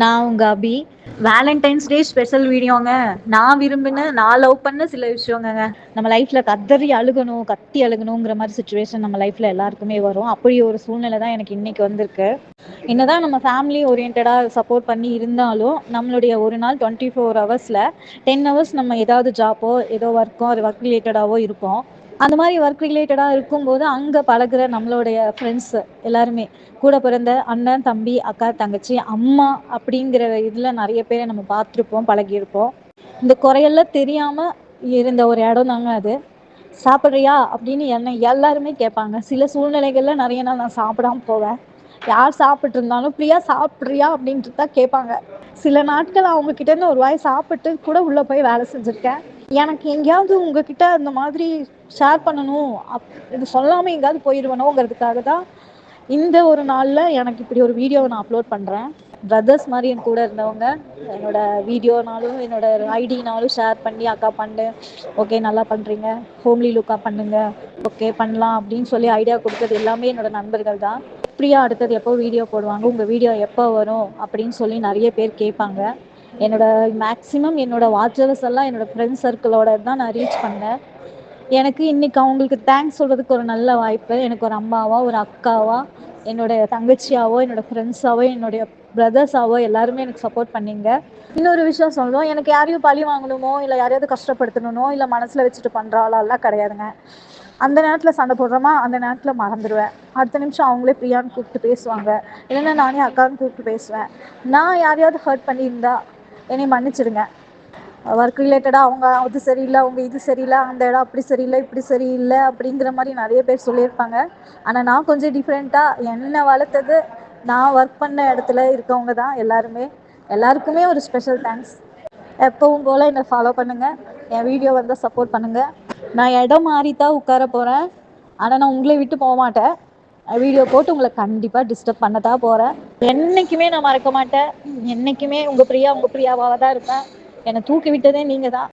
நான் உங்க அபி. Valentine's day special வீடியோங்க. நான் விரும்பின, நான் லவ் பண்ண சில விஷயங்க. நம்ம லைஃப்ல கதறி அழுகணும், கத்தி அழுகணுங்கிற மாதிரி சுச்சுவேஷன் நம்ம லைஃப்ல எல்லாருக்குமே வரும். அப்படி ஒரு சூழ்நிலை தான் எனக்கு இன்னைக்கு வந்திருக்கு. என்னதான் நம்ம ஃபேமிலி ஓரியன்டா சப்போர்ட் பண்ணி இருந்தாலும், நம்மளுடைய ஒரு நாள் 24 ஹவர்ஸ்ல 10 ஹவர்ஸ் நம்ம ஏதாவது ஜாப்போ, ஏதோ ஒர்க்கோ, ஒர்க் ரிலேட்டடாவோ இருப்போம். அந்த மாதிரி ஒர்க் ரிலேட்டடாக இருக்கும்போது அங்கே பழகுற நம்மளுடைய ஃப்ரெண்ட்ஸு எல்லாருமே கூட பிறந்த அண்ணன், தம்பி, அக்கா, தங்கச்சி, அம்மா அப்படிங்கிற இதில் நிறைய பேரை நம்ம பார்த்துருப்போம், பழகியிருப்போம். இந்த குறையெல்லாம் தெரியாமல் இருந்த ஒரு இடம் தாங்க அது. சாப்பிட்றியா அப்படின்னு என்ன எல்லாருமே கேட்பாங்க. சில சூழ்நிலைகளில் நிறைய நாள் நான் சாப்பிடாம போவேன். யார் சாப்பிட்டு இருந்தாலும் பிரியா சாப்பிட்றியா அப்படின்ட்டு தான் கேட்பாங்க. சில நாட்கள் அவங்க கிட்டேருந்து ஒரு வாய் சாப்பிட்டு கூட உள்ளே போய் வேலை செஞ்சுருக்கேன். எனக்கு எங்கேயாவது உங்ககிட்ட இந்த மாதிரி ஷேர் பண்ணணும், இது சொல்லாமல் எங்கேயாவது போயிடுவேணுங்கிறதுக்காக தான் இந்த ஒரு நாளில் எனக்கு இப்படி ஒரு வீடியோவை நான் அப்லோட் பண்ணுறேன். பிரதர்ஸ் மாதிரி என் கூட இருந்தவங்க என்னோட வீடியோனாலும் என்னோட ஐடினாலும் ஷேர் பண்ணி அக்கா பண்ணு, ஓகே நல்லா பண்ணுறீங்க, ஹோம்லி லுக்காக பண்ணுங்க, ஓகே பண்ணலாம் அப்படின்னு சொல்லி ஐடியா கொடுத்தது எல்லாமே என்னோட நண்பர்கள் தான். பிரியா அடுத்தது எப்போ வீடியோ போடுவாங்க, உங்கள் வீடியோ எப்போ வரும் அப்படின்னு சொல்லி நிறைய பேர் கேட்பாங்க. என்னோட மேக்ஸிமம் என்னோட வாட்சர்ஸ் எல்லாம் என்னோட ஃப்ரெண்ட்ஸ் சர்க்கிளோட தான் நான் ரீச் பண்ணேன். எனக்கு இன்னைக்கு அவங்களுக்கு தேங்க்ஸ் சொல்கிறதுக்கு ஒரு நல்ல வாய்ப்பு. எனக்கு ஒரு அம்மாவோ, ஒரு அக்காவோ, என்னோட தங்கச்சியாவோ, என்னோட ஃப்ரெண்ட்ஸாவோ, என்னுடைய பிரதர்ஸாவோ எல்லாருமே எனக்கு சப்போர்ட் பண்ணீங்க. இன்னொரு விஷயம் சொல்லணும், எனக்கு யாரையும் பழி வாங்கணுமோ, இல்லை யாரையாவது கஷ்டப்படுத்தணுமோ, இல்லை மனசில் வச்சுட்டு பண்ணுற ஆளெல்லாம் கிடையாதுங்க. அந்த நேரத்தில் சண்டை போடுறோமா, அந்த நேரத்தில் மறந்துடுவேன். அடுத்த நிமிஷம் அவங்களே பிரியான்னு கூப்பிட்டு பேசுவாங்க, இல்லைன்னா நானே அக்கான்னு கூப்பிட்டு பேசுவேன். நான் யாரையாவது ஹர்ட் பண்ணியிருந்தா என்னை மன்னிச்சிடுங்க. ஒர்க் ரிலேட்டடாக அவங்க அது சரியில்லை, அவங்க இது சரியில்லை, அந்த இடம் அப்படி சரியில்லை, இப்படி சரியில்லை அப்படிங்கிற மாதிரி நிறைய பேர் சொல்லியிருப்பாங்க. ஆனால் நான் கொஞ்சம் டிஃப்ரெண்ட்டாக என்னை வளர்த்தது, நான் ஒர்க் பண்ண இடத்துல இருக்கவங்க தான் எல்லாருமே. எல்லாருக்குமே ஒரு ஸ்பெஷல் தேங்க்ஸ். எப்பவும் போல் என்னை ஃபாலோ பண்ணுங்கள், என் வீடியோ வந்தால் சப்போர்ட் பண்ணுங்கள். நான் இடம் மாறி தான் உட்கார போகிறேன், ஆனால் நான் உங்களை விட்டு போக மாட்டேன். வீடியோ போட்டு உங்களை கண்டிப்பாக டிஸ்டர்ப் பண்ண தான் போகிறேன். என்றைக்குமே நான் மறக்க மாட்டேன். என்றைக்குமே உங்கள் பிரியாவாக தான் இருப்பேன். என்னை தூக்கி விட்டதே நீங்கள் தான்.